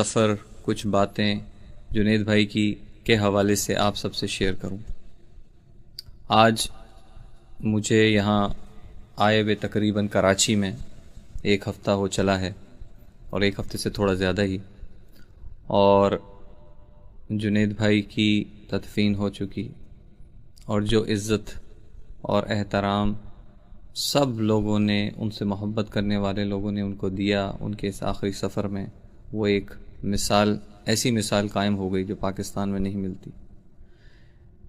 مختصر کچھ باتیں جنید بھائی کی کے حوالے سے آپ سب سے شیئر کروں۔ آج مجھے یہاں آئے ہوئے تقریباً کراچی میں 1 ہفتہ ہو چلا ہے، اور 1 ہفتے سے تھوڑا زیادہ ہی، اور جنید بھائی کی تدفین ہو چکی، اور جو عزت اور احترام سب لوگوں نے، ان سے محبت کرنے والے لوگوں نے ان کو دیا ان کے اس آخری سفر میں، وہ ایک مثال، ایسی مثال قائم ہو گئی جو پاکستان میں نہیں ملتی۔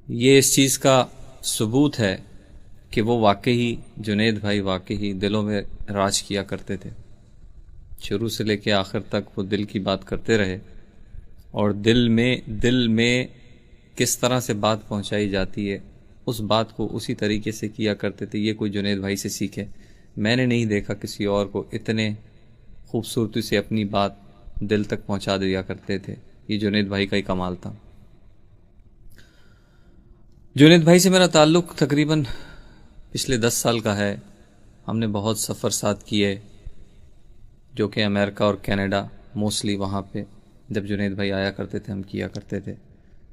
یہ اس چیز کا ثبوت ہے کہ وہ واقعی جنید بھائی واقعی دلوں میں راج کیا کرتے تھے۔ شروع سے لے کے آخر تک وہ دل کی بات کرتے رہے، اور دل میں کس طرح سے بات پہنچائی جاتی ہے اس بات کو اسی طریقے سے کیا کرتے تھے۔ یہ کوئی جنید بھائی سے سیکھے، میں نے نہیں دیکھا کسی اور کو اتنے خوبصورتی سے اپنی بات دل تک پہنچا دیا کرتے تھے۔ یہ جنید بھائی کا ہی کمال تھا۔ جنید بھائی سے میرا تعلق تقریباً پچھلے 10 سال کا ہے۔ ہم نے بہت سفر ساتھ کیے، جو کہ امریکہ اور کینیڈا موسٹلی، وہاں پہ جب جنید بھائی آیا کرتے تھے ہم کیا کرتے تھے،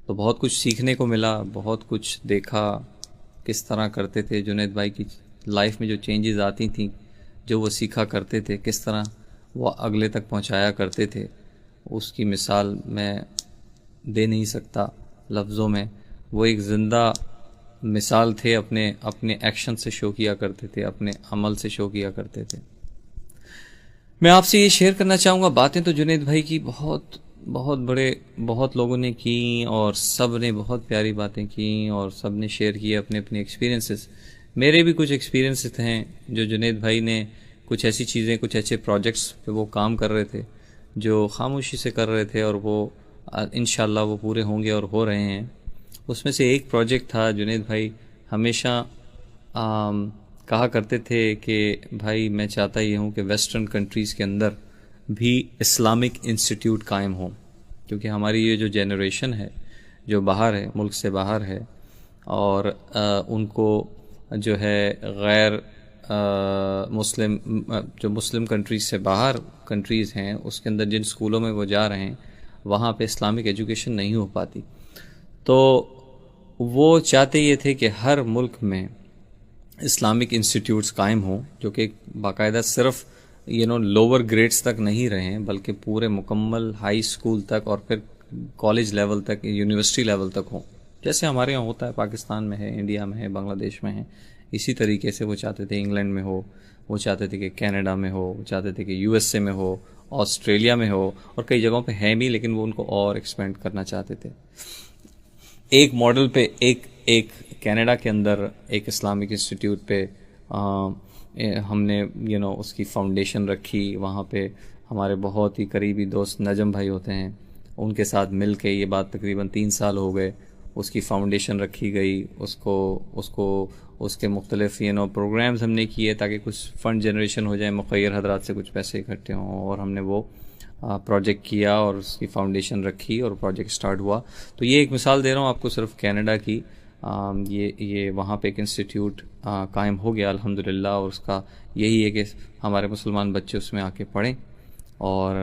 تو بہت کچھ سیکھنے کو ملا، بہت کچھ دیکھا کس طرح کرتے تھے۔ جنید بھائی کی لائف میں جو چینجز آتی تھیں، جو وہ سیکھا کرتے تھے، کس طرح وہ اگلے تک پہنچایا کرتے تھے، اس کی مثال میں دے نہیں سکتا لفظوں میں۔ وہ ایک زندہ مثال تھے، اپنے ایکشن سے شو کیا کرتے تھے، اپنے عمل سے شو کیا کرتے تھے۔ میں آپ سے یہ شیئر کرنا چاہوں گا، باتیں تو جنید بھائی کی بہت لوگوں نے کی، اور سب نے بہت پیاری باتیں کی، اور سب نے شیئر کیے اپنے ایکسپیرینسز۔ میرے بھی کچھ ایکسپیرینسز ہیں جو جنید بھائی نے کچھ ایسی چیزیں، کچھ ایسے پروجیکٹس پہ وہ کام کر رہے تھے جو خاموشی سے کر رہے تھے، اور وہ انشاءاللہ وہ پورے ہوں گے اور ہو رہے ہیں۔ اس میں سے ایک پروجیکٹ تھا، جنید بھائی ہمیشہ کہا کرتے تھے کہ بھائی میں چاہتا یہ ہوں کہ ویسٹرن کنٹریز کے اندر بھی اسلامک انسٹیٹیوٹ قائم ہوں، کیونکہ ہماری یہ جو جنریشن ہے جو باہر ہے، ملک سے باہر ہے، اور ان کو جو ہے غیر مسلم، جو مسلم کنٹریز سے باہر کنٹریز ہیں، اس کے اندر جن اسکولوں میں وہ جا رہے ہیں وہاں پہ اسلامک ایجوکیشن نہیں ہو پاتی، تو وہ چاہتے یہ تھے کہ ہر ملک میں اسلامک انسٹیٹیوٹس قائم ہوں، جو کہ باقاعدہ صرف لوور گریڈز تک نہیں رہیں، بلکہ پورے مکمل ہائی اسکول تک، اور پھر کالج لیول تک، یونیورسٹی لیول تک ہوں، جیسے ہمارے یہاں ہوتا ہے، پاکستان میں ہے، انڈیا میں ہے، بنگلہ دیش میں ہے۔ اسی طریقے سے وہ چاہتے تھے انگلینڈ میں ہو، وہ چاہتے تھے کہ کینیڈا میں ہو، وہ چاہتے تھے کہ USA میں ہو، آسٹریلیا میں ہو، اور کئی جگہوں پہ ہے بھی، لیکن وہ ان کو اور ایکسپینڈ کرنا چاہتے تھے۔ ایک ماڈل پہ ایک کینیڈا کے اندر ایک اسلامک انسٹیٹیوٹ پہ ہم نے اس کی فاؤنڈیشن رکھی۔ وہاں پہ ہمارے بہت ہی قریبی دوست نجم بھائی ہوتے ہیں، ان کے ساتھ مل کے یہ بات تقریباً 3 سال ہو گئے، اس کی فاؤنڈیشن رکھی گئی، اس کے مختلف پروگرامز ہم نے کیے تاکہ کچھ فنڈ جنریشن ہو جائے، مخیر حضرات سے کچھ پیسے اکٹھے ہوں، اور ہم نے وہ پروجیکٹ کیا اور اس کی فاؤنڈیشن رکھی اور پروجیکٹ سٹارٹ ہوا۔ تو یہ ایک مثال دے رہا ہوں آپ کو صرف کینیڈا کی، یہ وہاں پہ ایک انسٹیٹیوٹ قائم ہو گیا الحمدللہ، اور اس کا یہی ہے کہ ہمارے مسلمان بچے اس میں آ کے پڑھیں، اور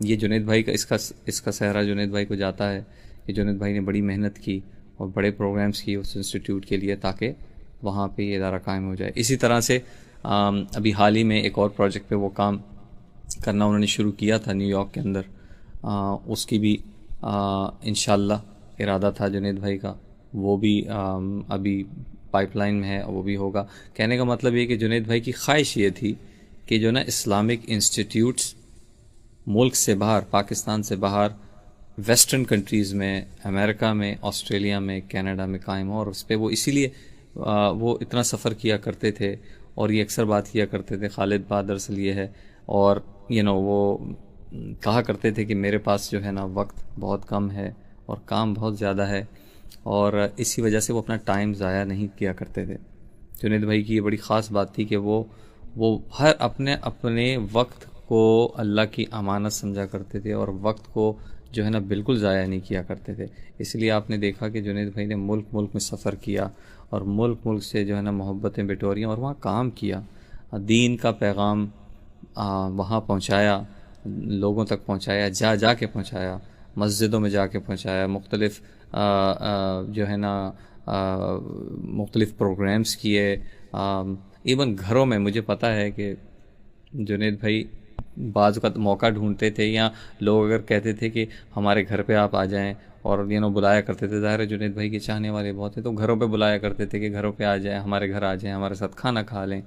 یہ جنید بھائی کا اس کا سہرا جنید بھائی کو جاتا ہے کہ جنید بھائی نے بڑی محنت کی اور بڑے پروگرامز کی اس انسٹیٹیوٹ کے لیے تاکہ وہاں پہ یہ ادارہ قائم ہو جائے۔ اسی طرح سے ابھی حال ہی میں ایک اور پروجیکٹ پہ وہ کام کرنا انہوں نے شروع کیا تھا نیو یارک کے اندر، اس کی بھی انشاءاللہ ارادہ تھا جنید بھائی کا، وہ بھی ابھی پائپ لائن میں ہے، وہ بھی ہوگا۔ کہنے کا مطلب یہ کہ جنید بھائی کی خواہش یہ تھی کہ جو نا اسلامک انسٹیٹیوٹس ملک سے باہر، پاکستان سے باہر، ویسٹرن کنٹریز میں، امریکہ میں، آسٹریلیا میں، کینیڈا میں قائم ہو، اور اس پہ وہ اسی لیے وہ اتنا سفر کیا کرتے تھے، اور یہ اکثر بات کیا کرتے تھے، خالد بات دراصل یہ ہے، اور وہ کہا کرتے تھے کہ میرے پاس جو ہے نا وقت بہت کم ہے اور کام بہت زیادہ ہے، اور اسی وجہ سے وہ اپنا ٹائم ضائع نہیں کیا کرتے تھے۔ جنید بھائی کی یہ بڑی خاص بات تھی کہ وہ ہر اپنے وقت کو اللہ کی امانت سمجھا کرتے تھے، اور وقت کو جو ہے نا بالکل ضائع نہیں کیا کرتے تھے۔ اس لیے آپ نے دیکھا کہ جنید بھائی نے ملک میں سفر کیا، اور ملک سے جو ہے نا محبتیں بٹوریں، اور وہاں کام کیا، دین کا پیغام وہاں پہنچایا، لوگوں تک پہنچایا، جا کے پہنچایا، مسجدوں میں جا کے پہنچایا، مختلف جو ہے نا مختلف پروگرامز کیے، ایون گھروں میں مجھے پتہ ہے کہ جنید بھائی بعض اوقات موقع ڈھونڈتے تھے، یا لوگ اگر کہتے تھے کہ ہمارے گھر پہ آپ آ جائیں، اور بلایا کرتے تھے، ظاہر ہے جنید بھائی کے چاہنے والے بہت ہیں، تو گھروں پہ بلایا کرتے تھے کہ گھروں پہ آ جائیں، ہمارے گھر آ جائیں، ہمارے ساتھ کھانا کھا لیں.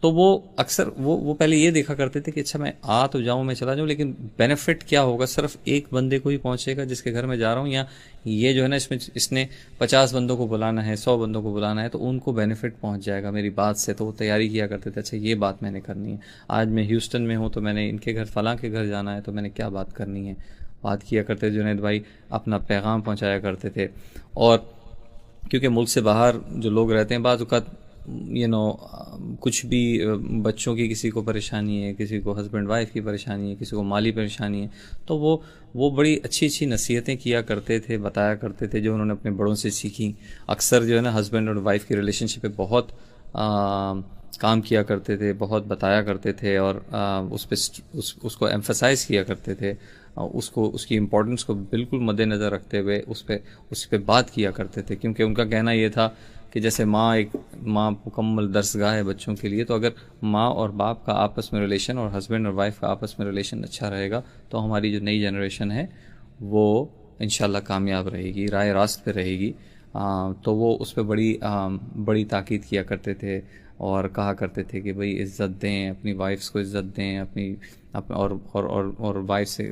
تو وہ اکثر وہ پہلے یہ دیکھا کرتے تھے کہ اچھا میں آ تو جاؤں، میں چلا جاؤں، لیکن بینیفٹ کیا ہوگا، صرف ایک بندے کو ہی پہنچے گا جس کے گھر میں جا رہا ہوں، یا یہ جو ہے نا اس نے 50 بندوں کو بلانا ہے، 100 بندوں کو بلانا ہے، تو ان کو بینیفٹ پہنچ جائے گا میری بات سے. تو وہ تیاری کیا کرتے تھے، اچھا یہ بات میں نے کرنی ہے، آج میں ہیوسٹن میں ہوں تو میں نے ان کے گھر فلاں کے گھر جانا ہے، تو میں نے کیا بات کرنی ہے، بات کیا کرتے تھے. جنید بھائی اپنا پیغام پہنچایا کرتے تھے. اور کیونکہ ملک سے باہر جو لوگ رہتے ہیں، بعض اوقات کچھ بھی بچوں کی کسی کو پریشانی ہے، کسی کو ہسبینڈ وائف کی پریشانی ہے، کسی کو مالی پریشانی ہے، تو وہ بڑی اچھی اچھی نصیحتیں کیا کرتے تھے، بتایا کرتے تھے جو انہوں نے اپنے بڑوں سے سیکھی. اکثر جو ہے نا ہسبینڈ اور وائف کی ریلیشن شپ پہ بہت کام کیا کرتے تھے، بہت بتایا کرتے تھے، اور اس پہ اس کو ایمفسائز کیا کرتے تھے، اس کی امپورٹنس کو بالکل مد نظر رکھتے ہوئے اس پہ بات کیا کرتے تھے. کیونکہ ان کا کہنا یہ تھا کہ جیسے ماں مکمل درسگاہ ہے بچوں کے لیے، تو اگر ماں اور باپ کا آپس میں ریلیشن اور ہسبینڈ اور وائف کا آپس میں ریلیشن اچھا رہے گا، تو ہماری جو نئی جنریشن ہے وہ انشاءاللہ کامیاب رہے گی، راہ راست پہ رہے گی. تو وہ اس پہ بڑی تاکید کیا کرتے تھے، اور کہا کرتے تھے کہ بھئی عزت دیں، اپنی وائفس کو عزت دیں، اور وائف سے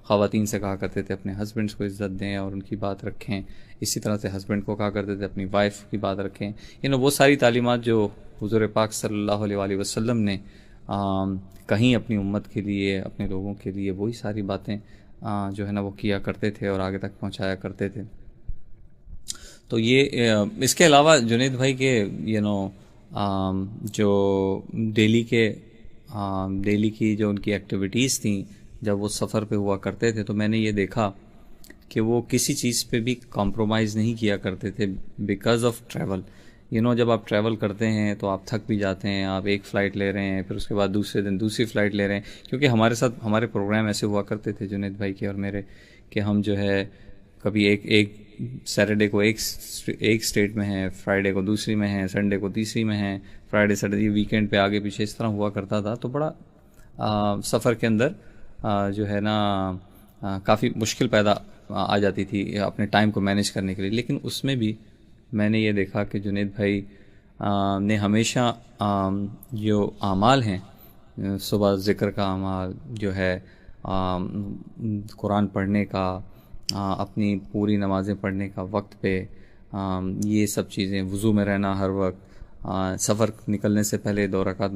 خواتین سے کہا کرتے تھے اپنے ہسبینڈس کو عزت دیں اور ان کی بات رکھیں. اسی طرح سے ہسبینڈ کو کہا کرتے تھے اپنی وائف کی بات رکھیں. وہ ساری تعلیمات جو حضور پاک صلی اللہ علیہ وآلہ وسلم نے کہیں اپنی امت کے لیے، اپنے لوگوں کے لیے، وہی ساری باتیں جو ہے نا وہ کیا کرتے تھے اور آگے تک پہنچایا کرتے تھے. تو یہ اس کے علاوہ جنید بھائی کے جو ڈیلی کی جو ان کی ایکٹیویٹیز تھیں، جب وہ سفر پہ ہوا کرتے تھے، تو میں نے یہ دیکھا کہ وہ کسی چیز پہ بھی کمپرومائز نہیں کیا کرتے تھے بیکاز آف ٹریول. جب آپ ٹریول کرتے ہیں تو آپ تھک بھی جاتے ہیں، آپ ایک فلائٹ لے رہے ہیں، پھر اس کے بعد دوسرے دن دوسری فلائٹ لے رہے ہیں. کیونکہ ہمارے پروگرام ایسے ہوا کرتے تھے جنید بھائی کے اور میرے، کہ ہم جو ہے کبھی ایک سیٹرڈے کو ایک اسٹیٹ میں ہیں، فرائیڈے کو دوسری میں ہیں، سنڈے کو تیسری میں ہیں، فرائیڈے سیٹرڈے ویکینڈ پہ آگے پیچھے اس طرح ہوا کرتا تھا. تو بڑا سفر کے اندر جو ہے نا کافی مشکل پیدا آ جاتی تھی اپنے ٹائم کو مینیج کرنے کے لیے. لیکن اس میں بھی میں نے یہ دیکھا کہ جنید بھائی نے ہمیشہ جو اعمال ہیں، صبح ذکر کا اعمال جو ہے، قرآن پڑھنے کا، اپنی پوری نمازیں پڑھنے کا وقت پہ، یہ سب چیزیں، وضو میں رہنا ہر وقت، سفر نکلنے سے پہلے 2 رکعت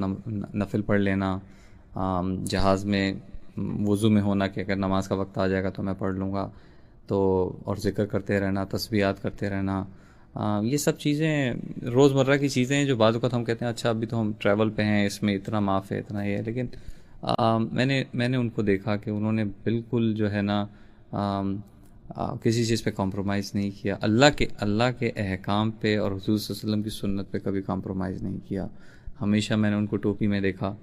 نفل پڑھ لینا، جہاز میں وضو میں ہونا کہ اگر نماز کا وقت آ جائے گا تو میں پڑھ لوں گا، تو اور ذکر کرتے رہنا، تسبیحات کرتے رہنا. یہ سب چیزیں روزمرہ کی چیزیں ہیں جو بعض اوقات ہم کہتے ہیں اچھا ابھی تو ہم ٹریول پہ ہیں، اس میں اتنا معاف ہے، اتنا یہ ہے. لیکن میں نے ان کو دیکھا کہ انہوں نے بالکل جو ہے نا کسی چیز پہ کمپرومائز نہیں کیا. اللہ کے احکام پہ اور حضور صلی اللہ علیہ وسلم کی سنت پہ کبھی کمپرومائز نہیں کیا. ہمیشہ میں نے ان کو ٹوپی میں دیکھا،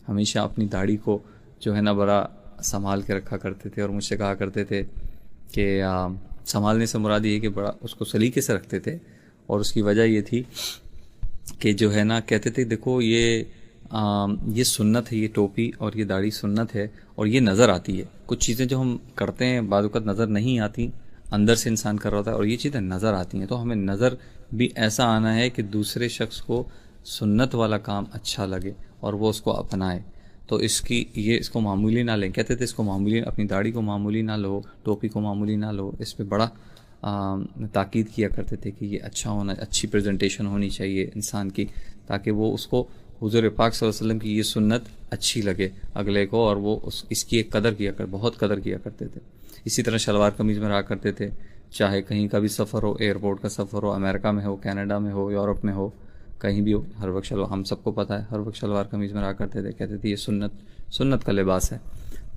ہمیشہ اپنی داڑھی کو جو ہے نا بڑا سنبھال کے رکھا کرتے تھے، اور مجھ سے کہا کرتے تھے کہ سنبھالنے سے مراد یہ کہ بڑا اس کو سلیقے سے رکھتے تھے. اور اس کی وجہ یہ تھی کہ جو ہے نا کہتے تھے دیکھو یہ سنت ہے، یہ ٹوپی اور یہ داڑھی سنت ہے، اور یہ نظر آتی ہے. کچھ چیزیں جو ہم کرتے ہیں بعض اوقات نظر نہیں آتی، اندر سے انسان کر رہا ہوتا ہے، اور یہ چیزیں نظر آتی ہیں. تو ہمیں نظر بھی ایسا آنا ہے کہ دوسرے شخص کو سنت والا کام اچھا لگے اور وہ اس کو اپنائے. تو اس کو معمولی نہ لیں. کہتے تھے اس کو معمولی، اپنی داڑھی کو معمولی نہ لو، ٹوپی کو معمولی نہ لو. اس پہ بڑا تاکید کیا کرتے تھے کہ یہ اچھی پریزنٹیشن ہونی چاہیے انسان کی، تاکہ وہ اس کو حضور پاک صلی اللہ علیہ وسلم کی یہ سنت اچھی لگے اگلے کو، اور وہ اس کی ایک بہت قدر کیا کرتے تھے. اسی طرح شلوار قمیض میں رہا کرتے تھے، چاہے کہیں کا بھی سفر ہو، ایئرپورٹ کا سفر ہو، امریکہ میں ہو، کینیڈا میں ہو، یورپ میں ہو، کہیں بھی ہو، ہر وقت ہم سب کو پتہ ہے ہر وقت شلوار قمیض میں رہا کرتے تھے. کہتے تھے یہ سنت کا لباس ہے.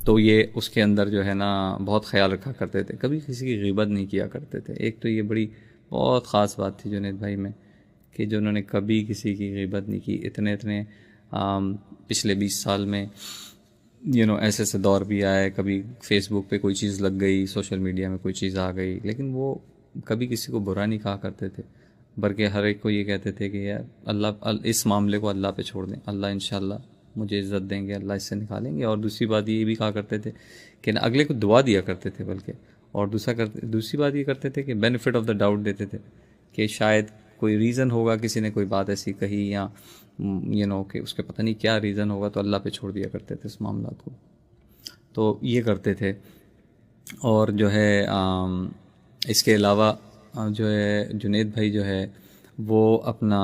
تو یہ اس کے اندر جو ہے نا بہت خیال رکھا کرتے تھے، کبھی کسی کی غیبت نہیں کیا کرتے تھے. ایک تو یہ بہت خاص بات تھی جنید بھائی میں، کہ جو انہوں نے کبھی کسی کی غیبت نہیں کی. اتنے پچھلے 20 سال میں ایسے ایسے دور بھی آئے، کبھی فیس بک پہ کوئی چیز لگ گئی، سوشل میڈیا میں کوئی چیز آ گئی، لیکن وہ کبھی کسی کو برا نہیں کہا کرتے تھے، بلکہ ہر ایک کو یہ کہتے تھے کہ یار اللہ اس معاملے کو اللہ پہ چھوڑ دیں، اللہ انشاءاللہ مجھے عزت دیں گے، اللہ اس سے نکالیں گے. اور دوسری بات یہ بھی کہا کرتے تھے کہ اگلے کو دعا دیا کرتے تھے بلکہ، اور دوسری بات یہ کرتے تھے کہ بینیفٹ آف دا ڈاؤٹ دیتے تھے کہ شاید کوئی ریزن ہوگا، کسی نے کوئی بات ایسی کہی یا کہ اس کے پتہ نہیں کیا ریزن ہوگا، تو اللہ پہ چھوڑ دیا کرتے تھے اس معاملات کو. تو یہ کرتے تھے. اور جو ہے اس کے علاوہ جو ہے جنید بھائی جو ہے وہ اپنا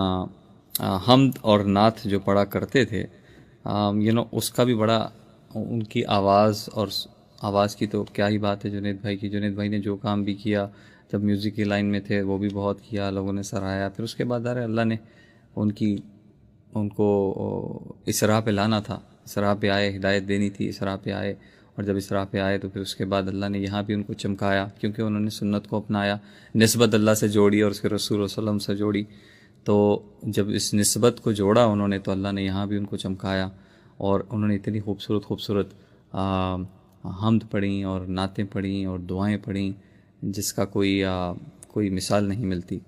حمد اور نعت جو پڑھا کرتے تھے، اس کا بھی بڑا ان کی آواز کی تو کیا ہی بات ہے جنید بھائی کی. جنید بھائی نے جو کام بھی کیا جب میوزک کی لائن میں تھے وہ بھی بہت کیا، لوگوں نے سراہا. پھر اس کے بعد اللہ نے ان کو اس راہ پہ لانا تھا، اس راہ پہ آئے، ہدایت دینی تھی، اس راہ پہ آئے. اور جب اس راہ پہ آئے تو پھر اس کے بعد اللہ نے یہاں بھی ان کو چمکایا، کیونکہ انہوں نے سنت کو اپنایا، نسبت اللہ سے جوڑی اور اس کے رسول صلی اللہ علیہ وسلم سے جوڑی. تو جب اس نسبت کو جوڑا انہوں نے تو اللہ نے یہاں بھی ان کو چمکایا، اور انہوں نے اتنی خوبصورت حمد پڑھیں اور نعتیں پڑھیں اور دعائیں پڑھیں جس کا کوئی مثال نہیں ملتی.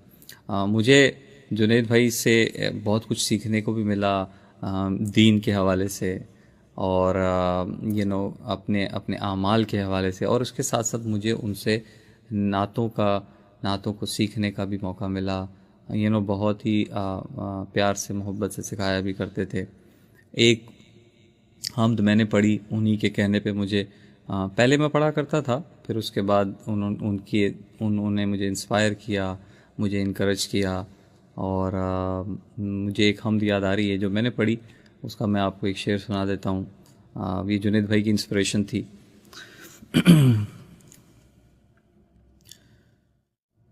مجھے جنید بھائی سے بہت کچھ سیکھنے کو بھی ملا دین کے حوالے سے، اور اپنے اعمال کے حوالے سے، اور اس کے ساتھ ساتھ مجھے ان سے نعتوں کو سیکھنے کا بھی موقع ملا. بہت ہی پیار سے محبت سے سکھایا بھی کرتے تھے. ایک حمد میں نے پڑھی انہی کے کہنے پہ، مجھے پہلے میں پڑھا کرتا تھا، پھر اس کے بعد انہوں نے مجھے انسپائر کیا، مجھے انکریج کیا. اور مجھے ایک حمد یاد آ رہی ہے جو میں نے پڑھی، اس کا میں آپ کو ایک شعر سنا دیتا ہوں. یہ جنید بھائی کی انسپریشن تھی.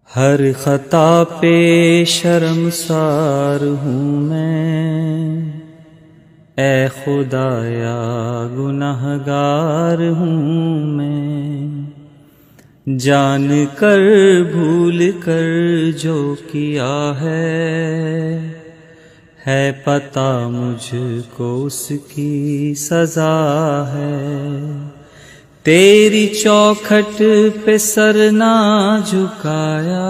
ہر خطا پہ شرمسار ہوں میں، اے خدایا گنہگار ہوں میں، جان کر بھول کر جو کیا ہے پتہ مجھ کو اس کی سزا ہے. تیری چوکھٹ پہ سر نہ جھکایا،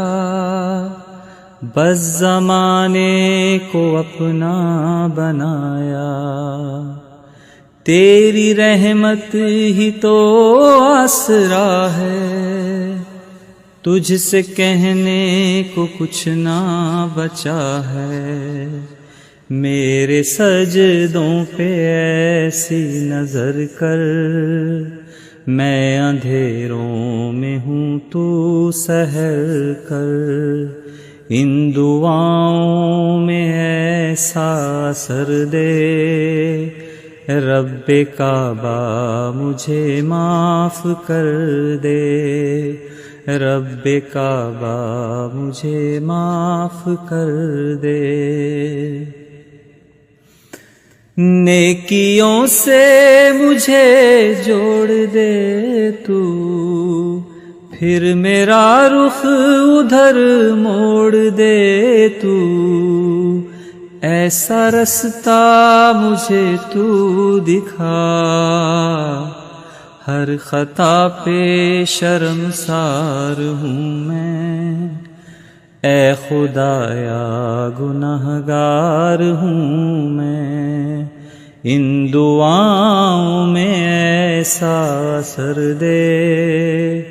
بس زمانے کو اپنا بنایا. تیری رحمت ہی تو آسرا ہے، تجھ سے کہنے کو کچھ نہ بچا ہے. میرے سجدوں پہ ایسی نظر کر، میں اندھیروں میں ہوں تو سحر کر. ان دعاؤں میں ایسا اثر دے، رب کعبہ مجھے معاف کر دے، رب کعبہ مجھے معاف کر دے. نیکیوں سے مجھے جوڑ دے تو، پھر میرا رخ ادھر موڑ دے تو. ایسا رستہ مجھے تو دکھا، ہر خطا پہ شرمسار ہوں میں، اے خدایا گنہگار ہوں میں. ان دعاؤں میں ایسا اثر دے،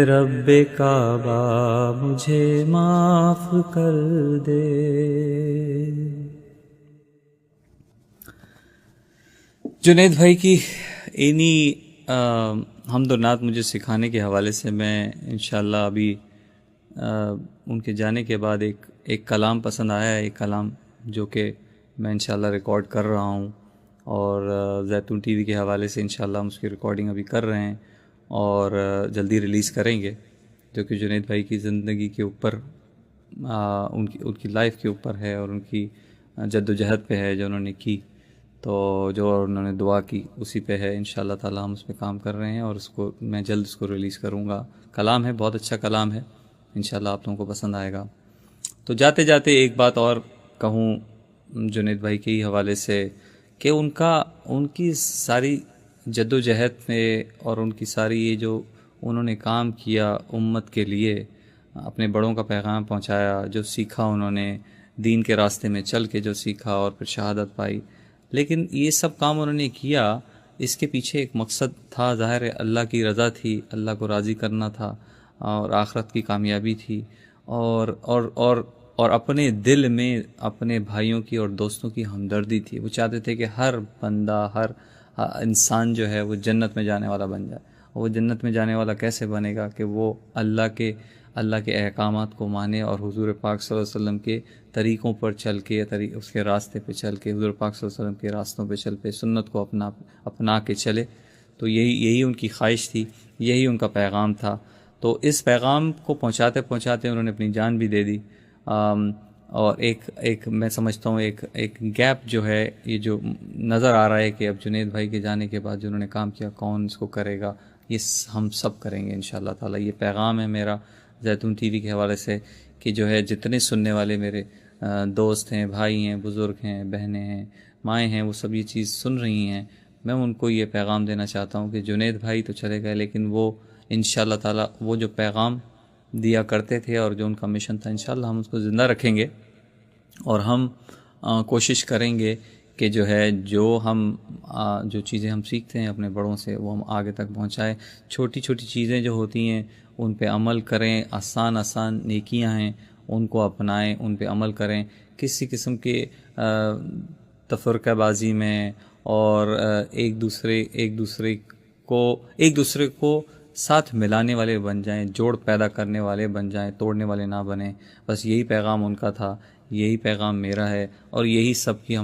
رب کعبہ مجھے معاف کر دے. جنید بھائی کی انہی حمد و نعت مجھے سکھانے کے حوالے سے میں انشاءاللہ ابھی ان کے جانے کے بعد ایک کلام پسند آیا ہے، ایک کلام جو کہ میں انشاءاللہ ریکارڈ کر رہا ہوں، اور زیتون ٹی وی کے حوالے سے انشاءاللہ ہم اس کی ریکارڈنگ ابھی کر رہے ہیں اور جلدی ریلیز کریں گے، جو کہ جنید بھائی کی زندگی کے اوپر، ان کی لائف کے اوپر ہے، اور ان کی جد و جہد پہ ہے جو انہوں نے کی. تو جو انہوں نے دعا کی اسی پہ ہے. انشاءاللہ تعالی ہم اس پہ کام کر رہے ہیں، اور میں جلد اس کو ریلیز کروں گا. کلام ہے، بہت اچھا کلام ہے، انشاءاللہ آپ لوگوں کو پسند آئے گا. تو جاتے جاتے ایک بات اور کہوں جنید بھائی کے ہی حوالے سے، کہ ان کی ساری جد و جہد میں اور ان کی ساری یہ جو انہوں نے کام کیا امت کے لیے، اپنے بڑوں کا پیغام پہنچایا، جو سیکھا انہوں نے دین کے راستے میں چل کے جو سیکھا اور پھر شہادت پائی، لیکن یہ سب کام انہوں نے کیا، اس کے پیچھے ایک مقصد تھا، ظاہر ہے اللہ کی رضا تھی، اللہ کو راضی کرنا تھا اور آخرت کی کامیابی تھی، اور اپنے دل میں اپنے بھائیوں کی اور دوستوں کی ہمدردی تھی۔ وہ چاہتے تھے کہ ہر بندہ، ہر انسان جو ہے وہ جنت میں جانے والا بن جائے۔ اور وہ جنت میں جانے والا کیسے بنے گا؟ کہ وہ اللہ کے احکامات کو مانے اور حضور پاک صلی اللہ علیہ وسلم کے طریقوں پر چل کے، اس کے راستے پہ چل کے، حضور پاک صلی اللہ علیہ وسلم کے راستوں پہ چل پہ سنت کو اپنا کے چلے۔ تو یہی ان کی خواہش تھی، یہی ان کا پیغام تھا۔ تو اس پیغام کو پہنچاتے پہنچاتے انہوں نے اپنی جان بھی دے دی۔ اور ایک میں سمجھتا ہوں ایک گیپ جو ہے، یہ جو نظر آ رہا ہے کہ اب جنید بھائی کے جانے کے بعد جو انہوں نے کام کیا، کون اس کو کرے گا؟ یہ ہم سب کریں گے انشاءاللہ تعالی۔ یہ پیغام ہے میرا زیتون ٹی وی کے حوالے سے کہ جو ہے جتنے سننے والے میرے دوست ہیں، بھائی ہیں، بزرگ ہیں، بہنیں ہیں، مائیں ہیں، وہ سب یہ چیز سن رہی ہیں، میں ان کو یہ پیغام دینا چاہتا ہوں کہ جنید بھائی تو چلے گئے، لیکن وہ انشاءاللہ تعالی وہ جو پیغام دیا کرتے تھے اور جو ان کا مشن تھا، انشاءاللہ ہم اس کو زندہ رکھیں گے، اور ہم کوشش کریں گے کہ جو ہے جو چیزیں ہم سیکھتے ہیں اپنے بڑوں سے، وہ ہم آگے تک پہنچائیں۔ چھوٹی چھوٹی چیزیں جو ہوتی ہیں ان پہ عمل کریں، آسان نیکیاں ہیں ان کو اپنائیں، ان پہ عمل کریں۔ کسی قسم کے تفرقہ بازی میں اور ایک دوسرے کو ساتھ ملانے والے بن جائیں، جوڑ پیدا کرنے والے بن جائیں، توڑنے والے نہ بنیں۔ بس یہی پیغام ان کا تھا، یہی پیغام میرا ہے، اور یہی سب کی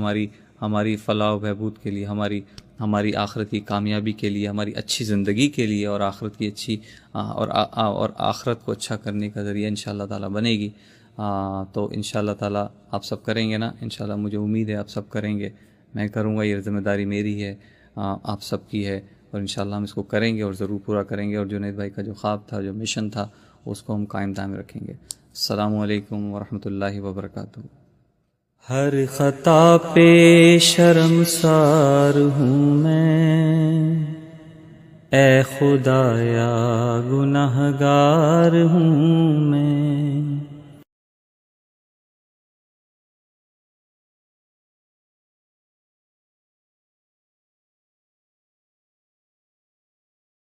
ہماری فلاح و بہبود کے لیے، ہماری آخرت کی کامیابی کے لیے، ہماری اچھی زندگی کے لیے، اور آخرت کی اچھی اور آخرت کو اچھا کرنے کا ذریعہ انشاءاللہ تعالی بنے گی۔ تو انشاءاللہ تعالی آپ سب کریں گے نا؟ انشاءاللہ مجھے امید ہے آپ سب کریں گے، میں کروں گا، یہ ذمہ داری میری ہے، آپ سب کی ہے، اور انشاءاللہ ہم اس کو کریں گے اور ضرور پورا کریں گے، اور جنید بھائی کا جو خواب تھا، جو مشن تھا، اس کو ہم قائم دائم رکھیں گے۔ السلام علیکم ورحمۃ اللہ وبرکاتہ۔ ہر خطا پہ شرمسار ہوں میں، اے خدایا گنہگار ہوں میں۔